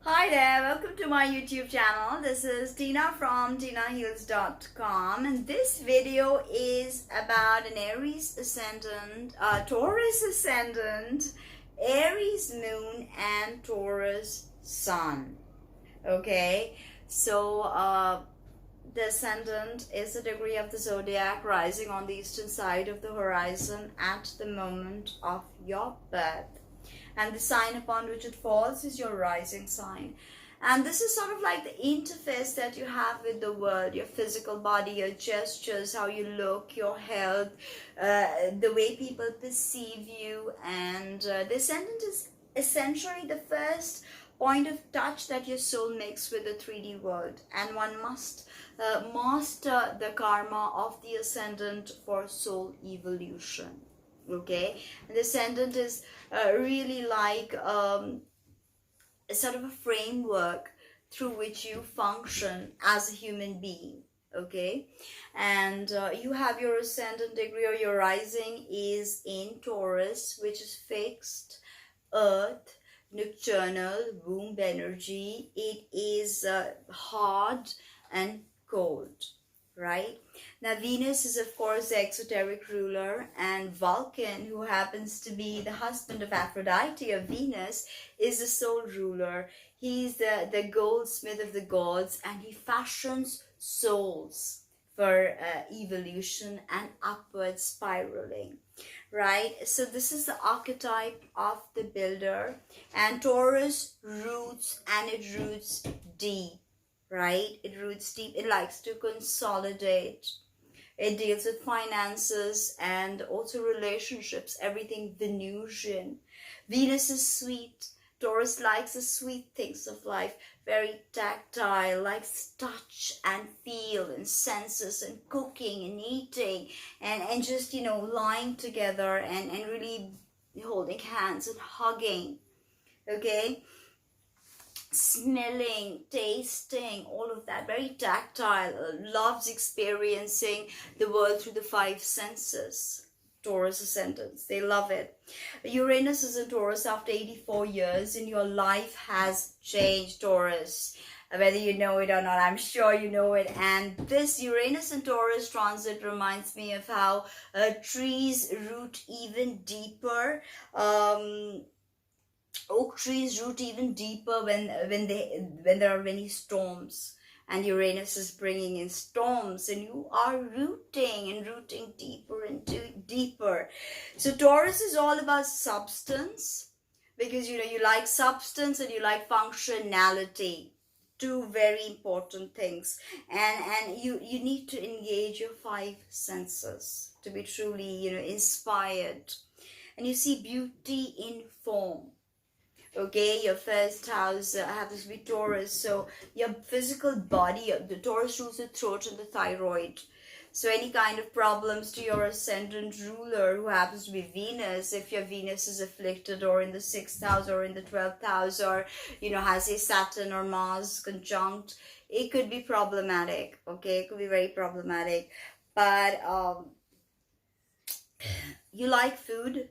Hi there, welcome to my YouTube channel. This is Tina from tinaheals.com, and this video is about an Aries ascendant, Taurus ascendant, Aries moon, and Taurus sun. Okay, so the ascendant is the degree of the zodiac rising on the eastern side of the horizon at the moment of your birth, and the sign upon which it falls is your rising sign. And this is sort of like the interface that you have with the world, your physical body, your gestures, how you look, your health, the way people perceive you. And the ascendant is essentially the first point of touch that your soul makes with the 3D world. And one must master the karma of the ascendant for soul evolution. Okay, and the ascendant is really like a sort of a framework through which you function as a human being. Okay, and you have your ascendant degree, or your rising is in Taurus, which is fixed, earth, nocturnal, womb energy. It is hard and cold, right? Now, Venus is, of course, the exoteric ruler, and Vulcan, who happens to be the husband of Aphrodite, of Venus, is the soul ruler. He's the goldsmith of the gods, and he fashions souls for evolution and upward spiraling, right? So this is the archetype of the builder, and Taurus roots, and it roots deep, right? It roots deep. It likes to consolidate. It deals with finances and also relationships, everything Venusian. Venus is sweet. Taurus likes the sweet things of life, very tactile, likes touch and feel and senses and cooking and eating and just, lying together and really holding hands and hugging, okay? Smelling, tasting, all of that, very tactile, loves experiencing the world through the five senses. Taurus ascendants, they love it. Uranus is in Taurus after 84 years, and your life has changed, Taurus. Whether you know it or not, I'm sure you know it. And this Uranus and Taurus transit reminds me of how trees root even deeper. Oak trees root even deeper when there are many storms, and Uranus is bringing in storms, and you are rooting deeper and deeper. So Taurus is all about substance, because you like substance and you like functionality, two very important things, and you need to engage your five senses to be truly inspired. And you see beauty in form. Okay, your first house happens to be Taurus, so your physical body, the Taurus rules the throat and the thyroid. So any kind of problems to your ascendant ruler, who happens to be Venus, if your Venus is afflicted or in the 6th house or in the 12th house, or has a Saturn or Mars conjunct, it could be problematic. Okay, it could be very problematic. But you like food,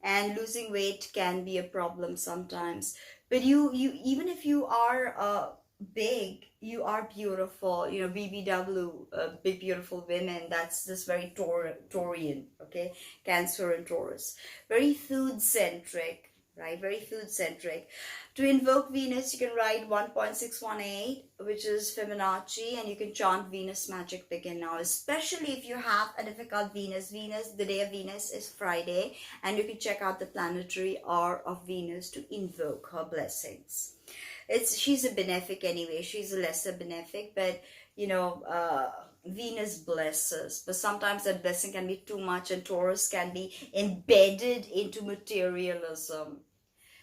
and losing weight can be a problem sometimes, but you even if you are big, you are beautiful. BBW, big beautiful women, that's this very Taurian. Okay, Cancer and Taurus, very food centric, right? Very food centric. To invoke Venus, you can write 1.618, which is Fibonacci, and you can chant Venus Magic Begin Now, especially if you have a difficult Venus. The day of Venus is Friday, and you can check out the planetary hour of Venus to invoke her blessings. She's a benefic anyway. She's a lesser benefic, but Venus blesses, but sometimes that blessing can be too much, and Taurus can be embedded into materialism.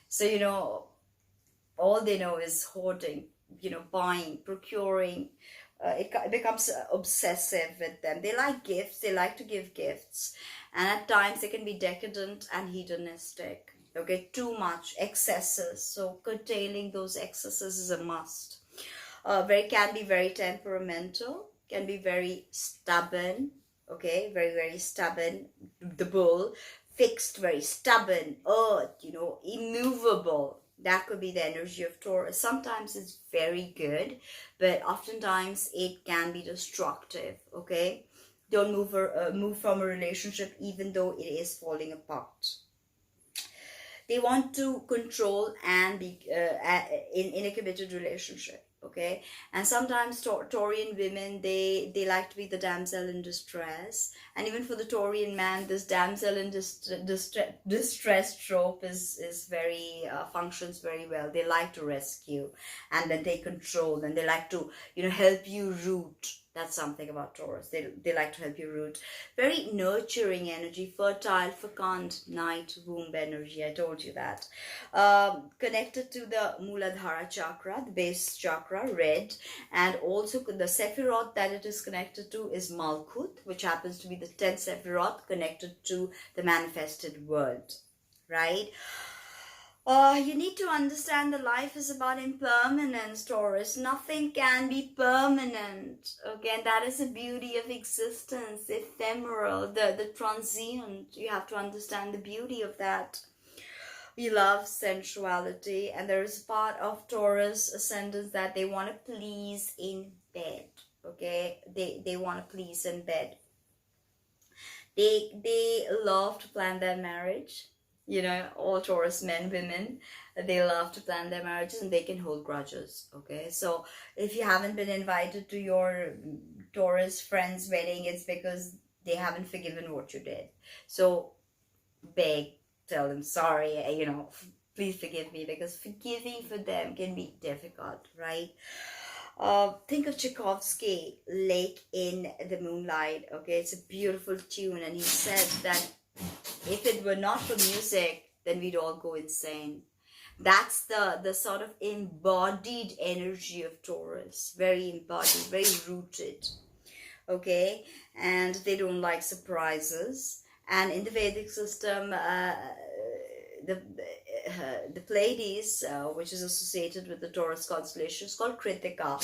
So all they know is hoarding, buying, procuring. It becomes obsessive with them. They like gifts, they like to give gifts, and at times they can be decadent and hedonistic. Okay, too much, excesses. So curtailing those excesses is a must. Can be very temperamental, can be very stubborn. Okay, very, very stubborn. The bull, fixed, very stubborn, earth, immovable. That could be the energy of Taurus. Sometimes it's very good, but oftentimes it can be destructive. Okay, don't move from a relationship even though it is falling apart. They want to control and be in a committed relationship. Okay, and sometimes Taurian women, they like to be the damsel in distress, and even for the Taurian man, this damsel in distress trope is very functions very well. They like to rescue, and then they control, and they like to, you know, help you root. That's something about Taurus. They like to help you root. Very nurturing energy, fertile, fecund, night, womb energy. I told you that. Connected to the Muladhara chakra, the base chakra, red. And also the Sephiroth that it is connected to is Malkuth, which happens to be the 10th Sephiroth connected to the manifested world. Right? You need to understand that life is about impermanence, Taurus. Nothing can be permanent. Okay, and that is the beauty of existence, the ephemeral, the transient. You have to understand the beauty of that. We love sensuality, and there is part of Taurus ascendants that they want to please in bed. Okay, they want to please in bed. They love to plan their marriage. You know, all Taurus men, women, they love to plan their marriages, and they can hold grudges. Okay, so if you haven't been invited to your Taurus friend's wedding, it's because they haven't forgiven what you did. So beg, tell them sorry, you know, please forgive me, because forgiving for them can be difficult, right? Think of Tchaikovsky, Lake in the Moonlight. Okay, it's a beautiful tune, and he said that if it were not for music, then we'd all go insane. That's the sort of embodied energy of Taurus. Very embodied, very rooted. Okay, and they don't like surprises. And in the Vedic system, the Pleiades, which is associated with the Taurus constellation, is called Kritika,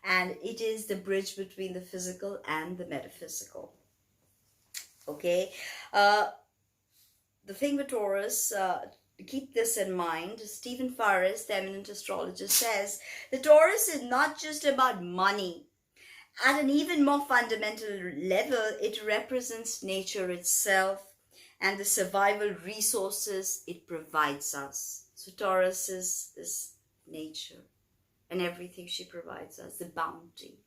and it is the bridge between the physical and the metaphysical. Okay, the thing with Taurus, keep this in mind. Stephen Farris, the eminent astrologer, says the Taurus is not just about money. At an even more fundamental level, it represents nature itself and the survival resources it provides us. So Taurus is nature and everything she provides us, the bounty.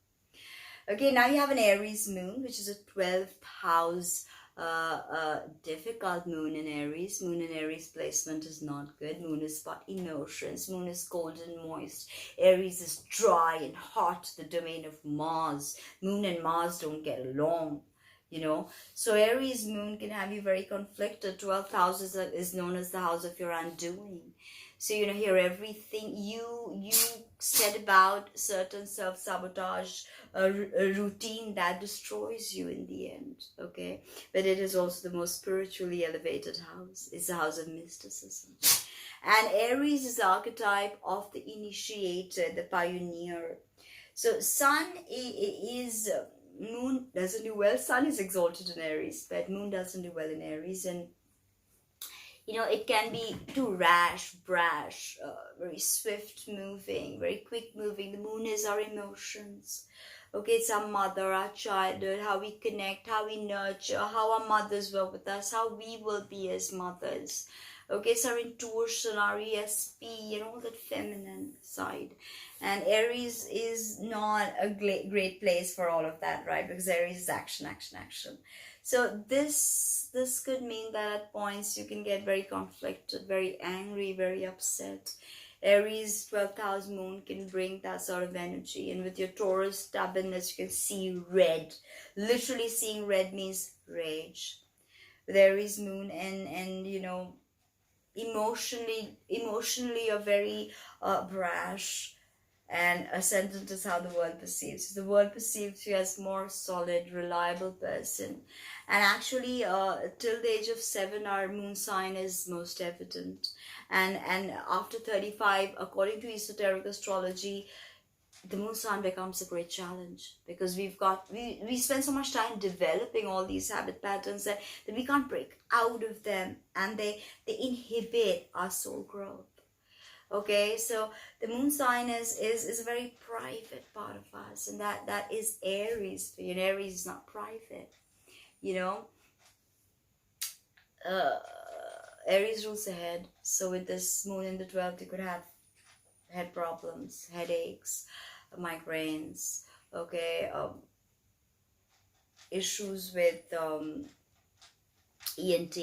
Okay, now you have an Aries moon, which is a 12th house difficult moon in Aries. Moon in Aries placement is not good. Moon is about emotions. Moon is cold and moist. Aries is dry and hot, the domain of Mars. Moon and Mars don't get along, you know. So Aries moon can have you very conflicted. 12th house is known as the house of your undoing. So, you know, here everything you set about certain self-sabotage, a routine that destroys you in the end, okay? But it is also the most spiritually elevated house. It's the house of mysticism. And Aries is the archetype of the initiated, the pioneer. So Sun is, Moon doesn't do well. Sun is exalted in Aries, but Moon doesn't do well in Aries. And you know, it can be too rash, brash, very swift moving, very quick moving. The moon is our emotions. Okay, it's our mother, our childhood, how we connect, how we nurture, how our mothers were with us, how we will be as mothers. Okay, it's our intuition, our ESP, and all that feminine side. And Aries is not a great place for all of that, right? Because Aries is action, action, action. So this could mean that at points you can get very conflicted, very angry, very upset. Aries 12th house moon can bring that sort of energy. And with your Taurus stubbornness, you can see red. Literally seeing red means rage. With Aries moon and you know, emotionally you're very brash. And ascendant is how the world perceives. The world perceives you as more solid, reliable person. And actually, till the age of 7, our moon sign is most evident. And after 35, according to esoteric astrology, the moon sign becomes a great challenge, because we spend so much time developing all these habit patterns that we can't break out of them, and they inhibit our soul growth. Okay, so the moon sign is a very private part of us, and that is Aries. You know, Aries is not private. You know, uh, Aries rules the head. So with this moon in the 12th, you could have head problems, headaches, migraines. Okay, issues with ENT,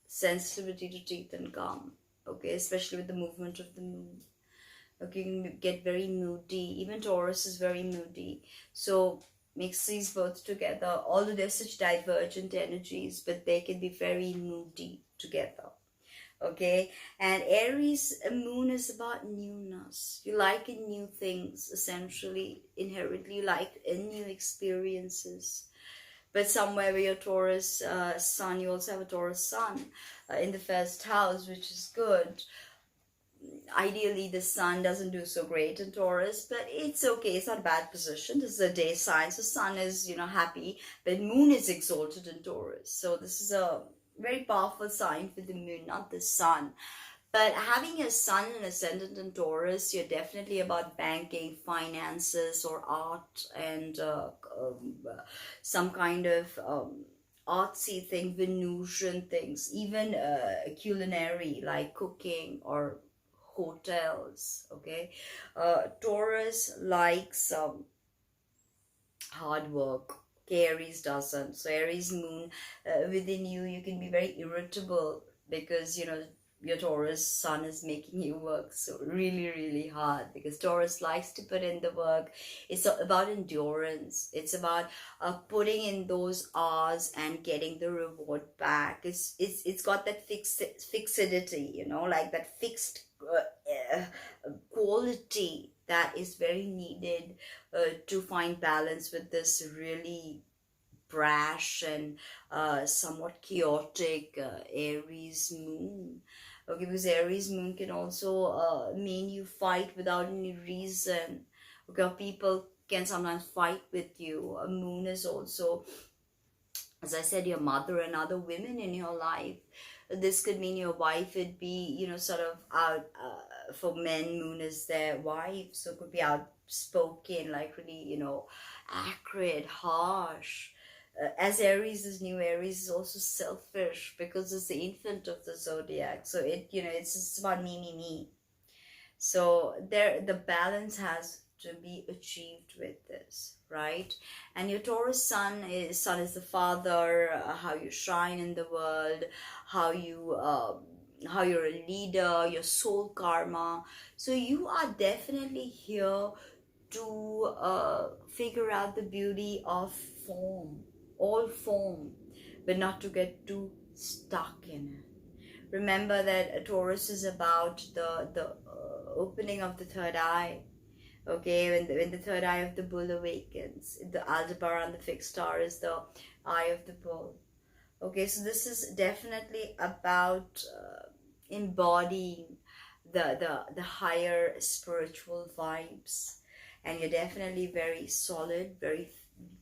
sensitivity to teeth and gum. Okay, especially with the movement of the moon. Okay, you can get very moody. Even Taurus is very moody. So mix these both together. Although they're such divergent energies, but they can be very moody together. Okay, and Aries moon is about newness. You like in new things, essentially, inherently you like in new experiences. But somewhere where your Taurus sun, you also have a Taurus sun in the first house, which is good. Ideally the sun doesn't do so great in Taurus, but it's okay. It's not a bad position. This is a day sign, so sun is, you know, happy, but moon is exalted in Taurus. So this is a very powerful sign for the moon, not the sun. But having a sun and ascendant in Taurus, you're definitely about banking, finances, or art, and some kind of artsy thing, Venusian things, even culinary like cooking or hotels. Okay, Taurus likes hard work. Okay, Aries doesn't. So Aries moon within you, you can be very irritable because, you know, your Taurus sun is making you work so really hard, because Taurus likes to put in the work. It's about endurance. It's about putting in those hours and getting the reward back. It's got that fixity, you know, like that fixed quality that is very needed to find balance with this really brash and somewhat chaotic Aries moon. Okay, because Aries moon can also mean you fight without any reason. Okay, people can sometimes fight with you. A moon is also, as I said, your mother and other women in your life. This could mean your wife would be, you know, sort of out, for men, moon is their wife, so it could be outspoken, like really, you know, acrid, harsh. As Aries is new, Aries is also selfish because it's the infant of the zodiac. So it, you know, it's just about me. So there, the balance has to be achieved with this, right? And your Taurus sun is the father, how you shine in the world, how you how you're a leader, your soul karma. So you are definitely here to figure out the beauty of form, all form, but not to get too stuck in it. Remember that Taurus is about the opening of the third eye. Okay, when the third eye of the bull awakens, the Aldebaran, the fixed star, is the eye of the bull. Okay, so this is definitely about embodying the higher spiritual vibes, and you're definitely very solid, very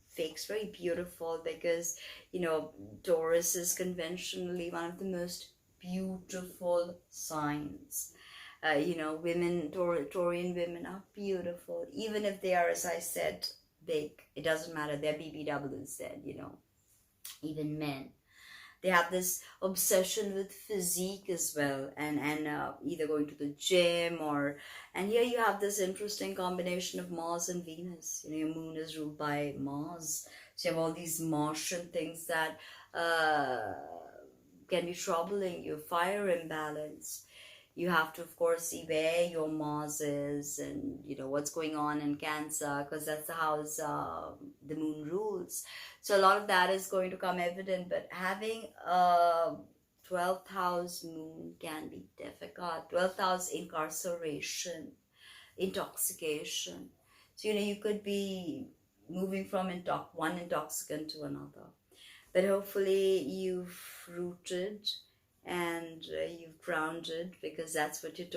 fixed, very beautiful, because, you know, Taurus is conventionally one of the most beautiful signs. You know, women, Taurian women are beautiful, even if they are, as I said, big. It doesn't matter. They're BBWs then, you know, even men. They have this obsession with physique as well, and either going to the gym or, and here you have this interesting combination of Mars and Venus. You know, your moon is ruled by Mars, so you have all these Martian things that can be troubling you. Fire imbalance. You have to, of course, see where your Mars is, and, you know, what's going on in Cancer, because that's the house the moon rules. So a lot of that is going to come evident, but having a 12th house moon can be difficult. 12th house incarceration, intoxication. So, you know, you could be moving from one intoxicant to another. But hopefully you've rooted and you've grounded, because that's what your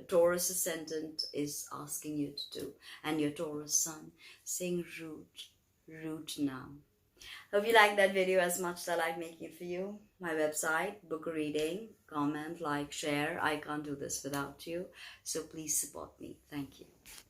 Taurus ascendant is asking you to do, and your Taurus sun saying root now. Hope you like that video as much as I like making it for you. My website, book a reading, comment, like, share. I can't do this without you. So please support me. Thank you.